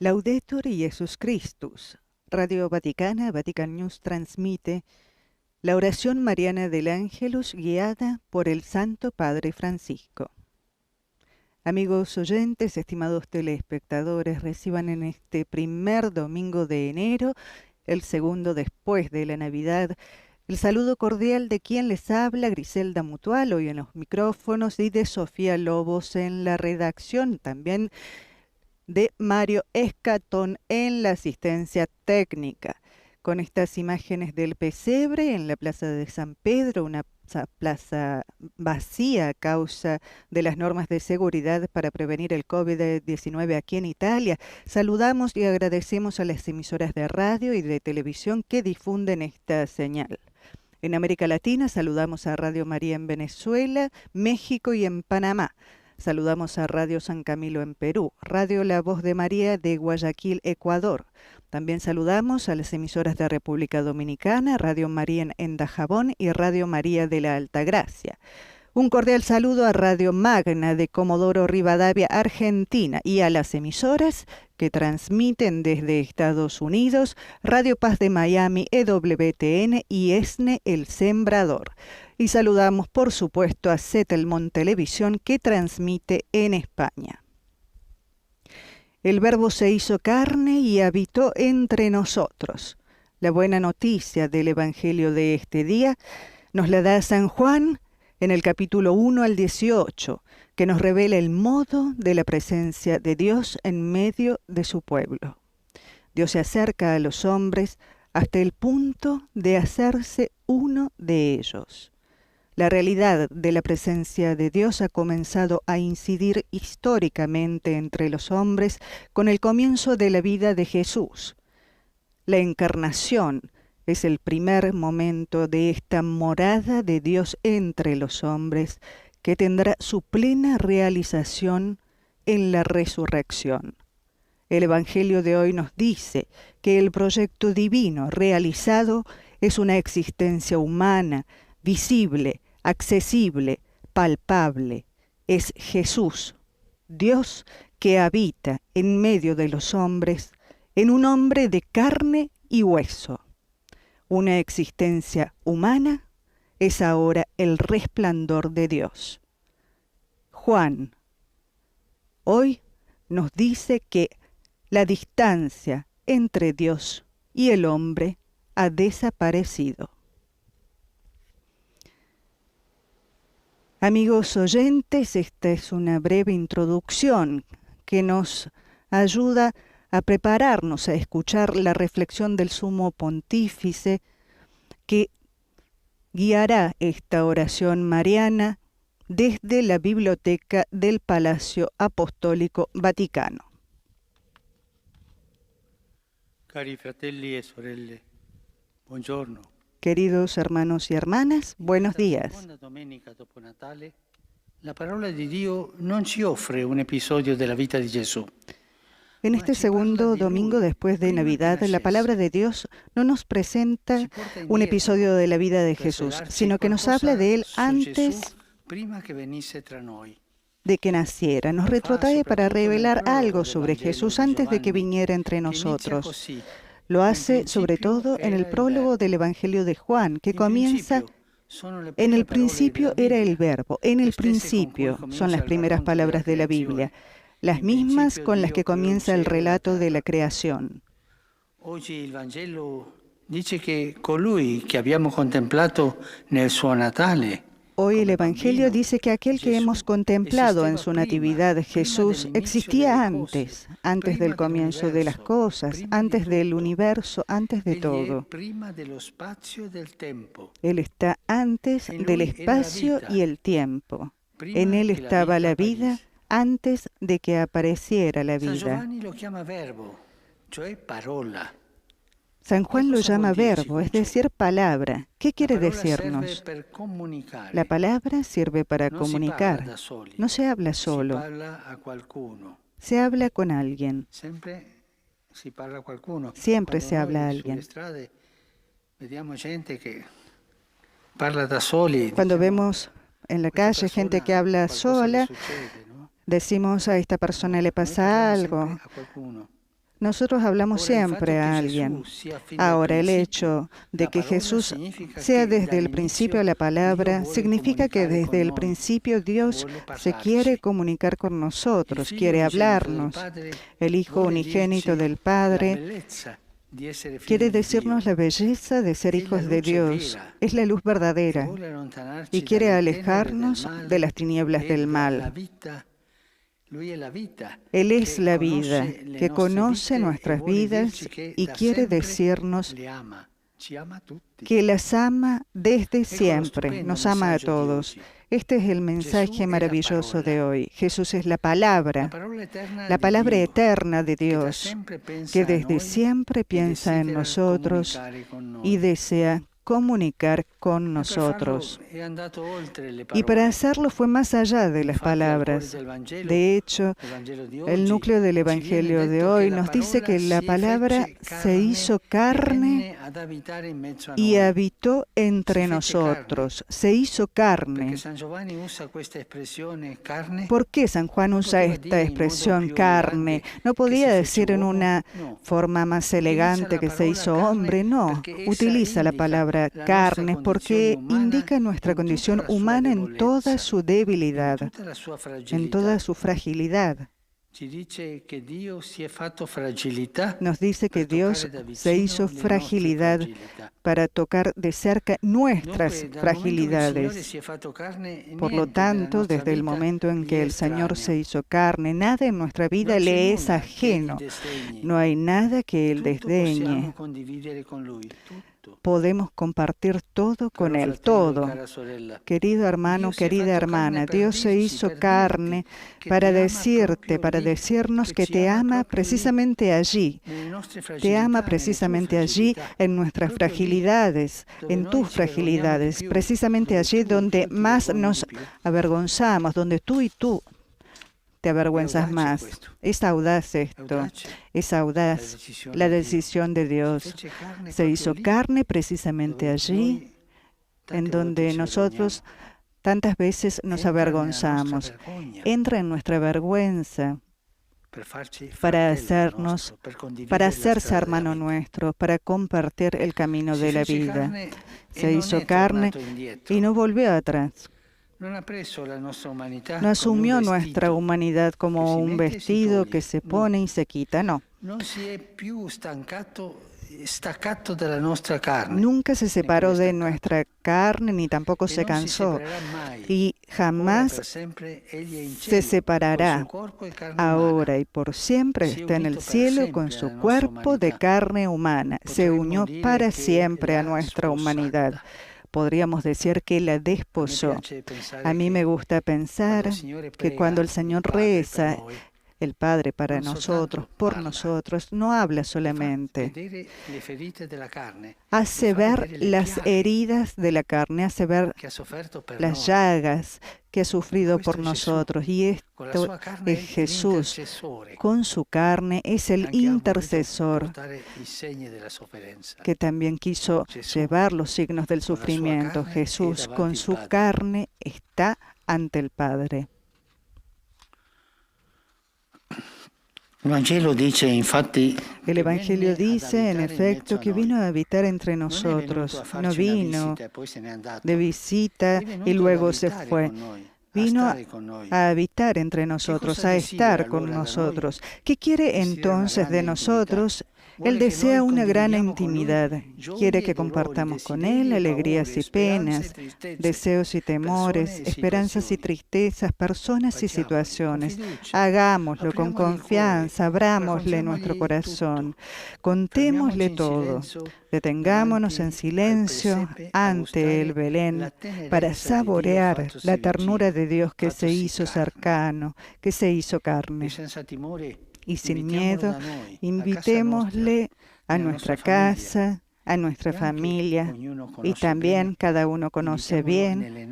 Laudetur Jesus Christus. Radio Vaticana, Vatican News transmite la oración mariana del Ángelus guiada por el Santo Padre Francisco. Amigos oyentes, estimados telespectadores, reciban en este primer domingo de enero, el segundo después de la Navidad, el saludo cordial de quien les habla, Griselda Mutual, hoy en los micrófonos, y de Sofía Lobos en la redacción, también de Mario Escatón en la asistencia técnica. Con estas imágenes del pesebre en la Plaza de San Pedro, una plaza vacía a causa de las normas de seguridad para prevenir el COVID-19 aquí en Italia, saludamos y agradecemos a las emisoras de radio y de televisión que difunden esta señal. En América Latina saludamos a Radio María en Venezuela, México y en Panamá. Saludamos a Radio San Camilo en Perú, Radio La Voz de María de Guayaquil, Ecuador. También saludamos a las emisoras de República Dominicana, Radio María en Dajabón y Radio María de la Altagracia. Un cordial saludo a Radio Magna de Comodoro Rivadavia, Argentina, y a las emisoras que transmiten desde Estados Unidos, Radio Paz de Miami, EWTN y ESNE El Sembrador. Y saludamos, por supuesto, a Setelmont Televisión, que transmite en España. El Verbo se hizo carne y habitó entre nosotros. La buena noticia del Evangelio de este día nos la da San Juan en el capítulo 1 al 18, que nos revela el modo de la presencia de Dios en medio de su pueblo. Dios se acerca a los hombres hasta el punto de hacerse uno de ellos. La realidad de la presencia de Dios ha comenzado a incidir históricamente entre los hombres con el comienzo de la vida de Jesús. La encarnación es el primer momento de esta morada de Dios entre los hombres que tendrá su plena realización en la resurrección. El Evangelio de hoy nos dice que el proyecto divino realizado es una existencia humana, visible, accesible, palpable. Es Jesús, Dios que habita en medio de los hombres, en un hombre de carne y hueso. Una existencia humana es ahora el resplandor de Dios. Juan hoy nos dice que la distancia entre Dios y el hombre ha desaparecido. Amigos oyentes, esta es una breve introducción que nos ayuda a prepararnos a escuchar la reflexión del Sumo Pontífice que guiará esta oración mariana desde la biblioteca del Palacio Apostólico Vaticano. Cari fratelli e sorelle, buongiorno. Queridos hermanos y hermanas, buenos días. Seconda domenica dopo Natale, la parola di Dio non ci offre un episodio della vita di Gesù. En este segundo domingo después de Navidad, la palabra de Dios no nos presenta un episodio de la vida de Jesús, sino que nos habla de Él antes de que naciera. Nos retrotrae para revelar algo sobre Jesús antes de que viniera entre nosotros. Lo hace sobre todo en el prólogo del Evangelio de Juan, que comienza: en el principio era el Verbo. En el principio son las primeras palabras de la Biblia, las mismas con las que comienza el relato de la creación. Oggi il Vangelo dice che colui che abbiamo contemplato nel suo Natale. Hoy el Evangelio dice que aquel que hemos contemplado en su natividad, Jesús, existía antes del comienzo de las cosas, antes del universo, antes de todo. Él está antes del espacio y el tiempo. En Él estaba la vida antes de que apareciera la vida. San Juan lo llama verbo, es decir, palabra. ¿Qué quiere decirnos? La palabra sirve para comunicar. No se habla solo. Se habla con alguien. Siempre se habla a alguien. Cuando vemos en la calle gente que habla sola, decimos: a esta persona le pasa algo. Nosotros hablamos siempre a alguien. Ahora, el hecho de que Jesús sea desde el principio la palabra, significa que desde el principio Dios se quiere comunicar con nosotros, quiere hablarnos. El Hijo unigénito del Padre quiere decirnos la belleza de ser hijos de Dios. Es la luz verdadera y quiere alejarnos de las tinieblas del mal. Él es la vida, que conoce nuestras vidas y quiere decirnos que las ama desde siempre, nos ama a todos. Este es el mensaje maravilloso de hoy. Jesús es la palabra eterna de Dios, que desde siempre piensa en nosotros y desea comunicar con nosotros. Y para hacerlo fue más allá de las palabras. De hecho, el núcleo del Evangelio de hoy nos dice que la palabra se hizo carne y habitó entre nosotros. Se hizo carne. ¿Por qué San Juan usa esta expresión carne? No podía decir en una forma más elegante que se hizo hombre. No, utiliza la palabra carne porque indica nuestra condición humana en toda su debilidad, en toda su fragilidad. Nos dice que Dios se hizo fragilidad para tocar de cerca nuestras fragilidades. Por lo tanto, desde el momento en que el Señor se hizo carne, nada en nuestra vida le es ajeno. No hay nada que Él desdeñe. Podemos compartir todo con Él, todo. Querido hermano, querida hermana, Dios se hizo carne para decirte, para decirnos que te ama precisamente allí. Te ama precisamente allí en nuestras fragilidades, en tus fragilidades, precisamente allí donde más nos avergonzamos, donde tú te avergüenzas más. Es audaz esto, es audaz la decisión de Dios. Se hizo carne precisamente allí, en donde nosotros tantas veces nos avergonzamos. Entra en nuestra vergüenza para hacerse hermano nuestro, para compartir el camino de la vida. Se hizo carne y no volvió atrás. No asumió nuestra humanidad como un vestido que se pone y se quita, no. Nunca se separó de nuestra carne ni tampoco se cansó y jamás se separará. Ahora y por siempre está en el cielo con su cuerpo de carne humana. Se unió para siempre a nuestra humanidad. Podríamos decir que la desposó. A mí me gusta pensar que cuando el Señor reza, el Padre para nosotros, por nosotros, no habla solamente. Hace ver las heridas de la carne, hace ver las llagas que ha sufrido por nosotros. Y esto es Jesús. Con su carne es el intercesor que también quiso llevar los signos del sufrimiento. Jesús con su carne está ante el Padre. El Evangelio dice, en efecto, que vino a habitar entre nosotros. No vino de visita y luego se fue. Vino a habitar entre nosotros, a estar con nosotros. ¿Qué quiere entonces de nosotros? Él desea una gran intimidad. Quiere que compartamos con Él alegrías y penas, deseos y temores, esperanzas y tristezas, personas y situaciones. Hagámoslo con confianza, abrámosle nuestro corazón, contémosle todo. Detengámonos en silencio ante el Belén para saborear la ternura de Dios que se hizo cercano, que se hizo carne. Y sin miedo, invitémosle a nuestra casa, a nuestra familia, y también cada uno conoce bien,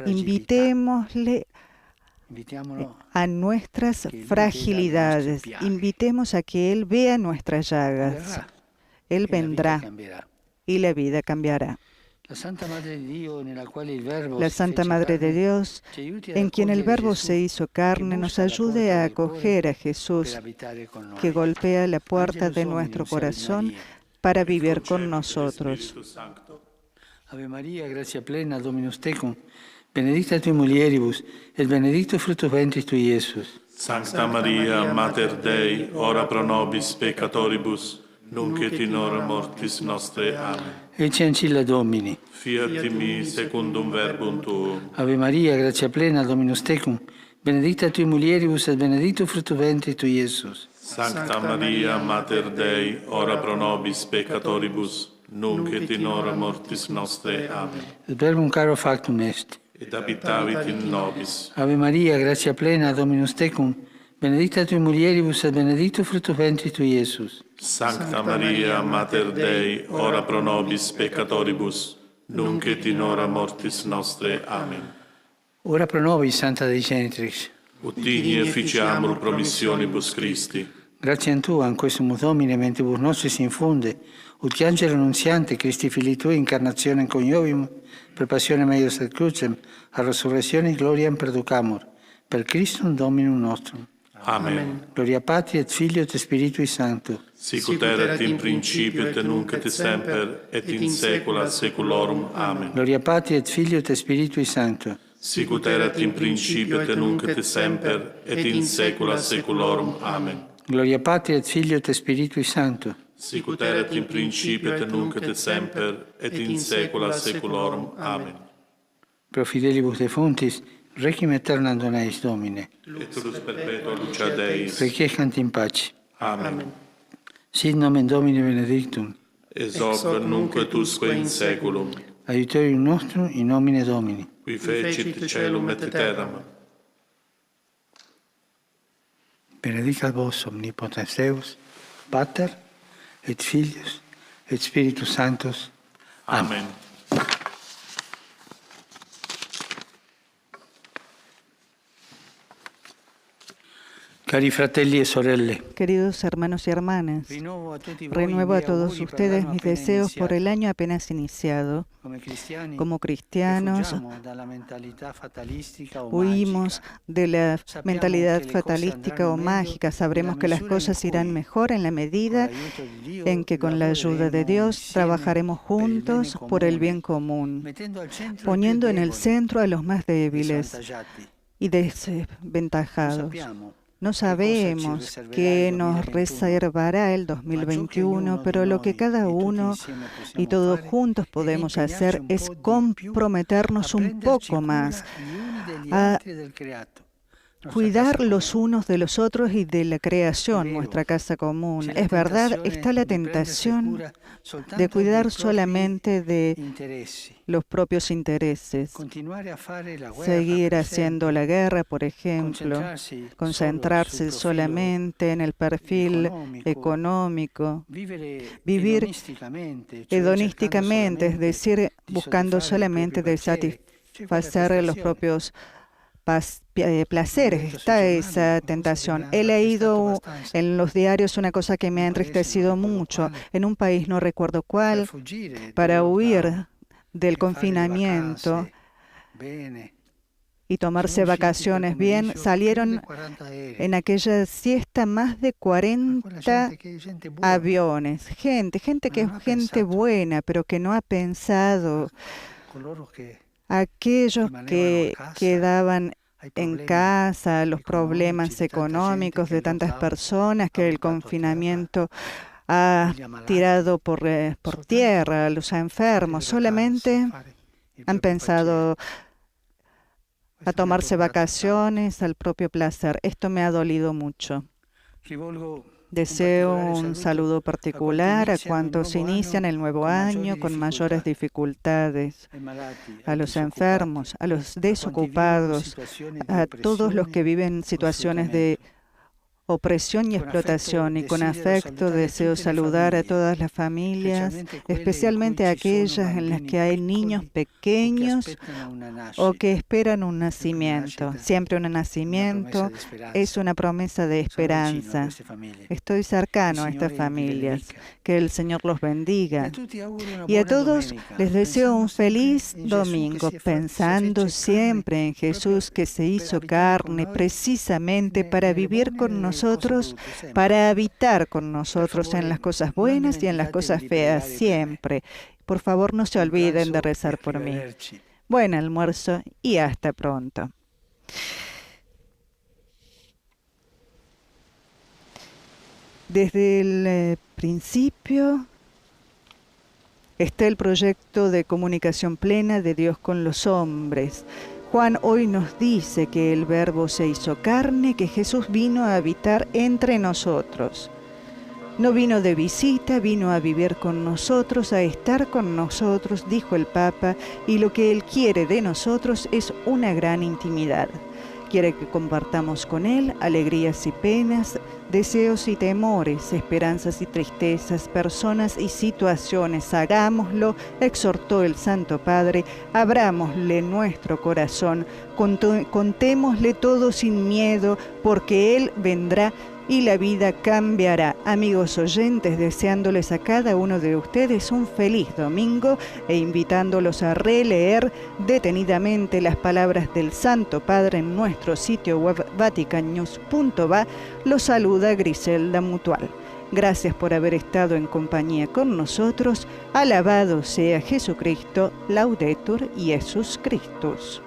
invitémosle a nuestras fragilidades, invitemos a que Él vea nuestras llagas. Él vendrá y la vida cambiará. La Santa Madre di Dio, nella quale il Verbo La si Santa fece Madre de carne, Dios, ci aiuti ad en quien el accogliere Verbo Gesù, se hizo che carne, nos busca la ayude porta a del cuore acoger a per Jesús, abitare con que noi. golpea la puerta Angelus de nuestro Dominus, Salve corazón Maria. para et vivir con concepit nosotros. Spiritus Sancto. Ave Maria, gratia plena, Dominus tecum, benedicta tui mulieribus, et benedictus fructus ventris tui, Iesus. Sancta Maria, Mater Dei, ora pro nobis peccatoribus, nunc et in hora mortis nostre. Amen. Ecce ancilla Domini. Fiat in mi secundum verbum tuum. Ave Maria, gratia plena, Dominus tecum, benedicta tui mulieribus, et benedictus fructus ventris tui, Iesus. Sancta Maria, Mater Dei, ora pro nobis peccatoribus, nunc et in hora mortis nostre. Amen. Et verbum caro factum est. Et habitavit in nobis. Ave Maria, gratia plena, Dominus tecum, benedicta tui mulieribus, et benedictus fructus ventris tui, Iesus. Sancta Maria, Mater Dei, ora pro nobis peccatoribus, nunc et in hora mortis nostre. Amen. Ora pro nobis, Santa Dei Genitrix. Ut digni efficiamur promissionibus Christi. Gratiam Tua, in questum Domine, mentibus nostris infunde, ut che angelo annunziante, Christi Filii Tui, incarnationem coniovium, per passionem eius et crucem, a resurrectionem gloriam perducamur, per Christum Dominum nostrum. Amen. Gloria Patri et Filio et Spiritui Sancto. Sicut erat in principio et nunc et semper et in saecula saeculorum. Amen. Gloria Patri et Filio et Spiritui Sancto. Sicut erat in principio et nunc et semper et in saecula saeculorum. Amen. Gloria Patri et Filio et Spiritui Sancto. Sicut erat in principio et nunc et semper et in saecula saeculorum. Amen. Pro fidelibus defuntis, requiem aeternam dona eis Domine. Et lux perpetua lucia Deis. Requiescant in pace. Amen. Sit nomen Domini benedictum. Ex hoc nunc et usque in saeculum. Aiuterium nostrum in nomine Domini. Qui fecit caelum et terram. Benedicat vos omnipotens Deus, Pater, et Filius, et Spiritus Sanctus. Amen. Cari fratelli e sorelle, Queridos hermanos y hermanas, renuevo a todos ustedes mis deseos por el año apenas iniciado. Como cristianos, huimos de la mentalidad fatalística o mágica. Sabremos que las cosas irán mejor en la medida en que con la ayuda de Dios trabajaremos juntos por el bien común, poniendo en el centro a los más débiles y desventajados. No sabemos qué nos reservará el 2021, pero lo que cada uno y todos juntos podemos hacer es comprometernos un poco más a cuidar los unos de los otros y de la creación, nuestra casa común. Es verdad, está la tentación de cuidar solamente de los propios intereses, seguir haciendo la guerra, por ejemplo, concentrarse solamente en el perfil económico, vivir hedonísticamente, es decir, buscando solamente de satisfacer los propios placeres. Está esa tentación. He leído en los diarios una cosa que me ha entristecido mucho. En un país, no recuerdo cuál, para huir del confinamiento y tomarse vacaciones bien, salieron en aquella siesta más de 40 aviones. Gente que es gente buena, pero que no ha pensado. Aquellos que quedaban en casa, los problemas económicos de tantas personas que el confinamiento ha tirado por tierra, los enfermos, solamente han pensado a tomarse vacaciones al propio placer. Esto me ha dolido mucho. Deseo un saludo particular a cuantos inician el nuevo año con mayores dificultades, a los enfermos, a los desocupados, a todos los que viven situaciones de opresión y explotación, y con afecto deseo saludar a todas las familias, especialmente a aquellas en las que hay niños pequeños o que esperan un nacimiento. Siempre un nacimiento es una promesa de esperanza. Estoy cercano a estas familias. Que el Señor los bendiga. Y a todos les deseo un feliz domingo, pensando siempre en Jesús, que se hizo carne precisamente para vivir con nosotros, para habitar con nosotros en las cosas buenas y en las cosas feas, siempre. Por favor, no se olviden de rezar por mí. Buen almuerzo y hasta pronto. Desde el principio está el proyecto de comunicación plena de Dios con los hombres. Juan hoy nos dice que el Verbo se hizo carne, que Jesús vino a habitar entre nosotros. No vino de visita, vino a vivir con nosotros, a estar con nosotros, dijo el Papa, y lo que Él quiere de nosotros es una gran intimidad. Quiere que compartamos con Él alegrías y penas, deseos y temores, esperanzas y tristezas, personas y situaciones. Hagámoslo, exhortó el Santo Padre, abrámosle nuestro corazón, contémosle todo sin miedo, porque Él vendrá y la vida cambiará. Amigos oyentes, deseándoles a cada uno de ustedes un feliz domingo e invitándolos a releer detenidamente las palabras del Santo Padre en nuestro sitio web vaticannews.va, los saluda Griselda Mutual. Gracias por haber estado en compañía con nosotros. Alabado sea Jesucristo, Laudetur Jesus Christus.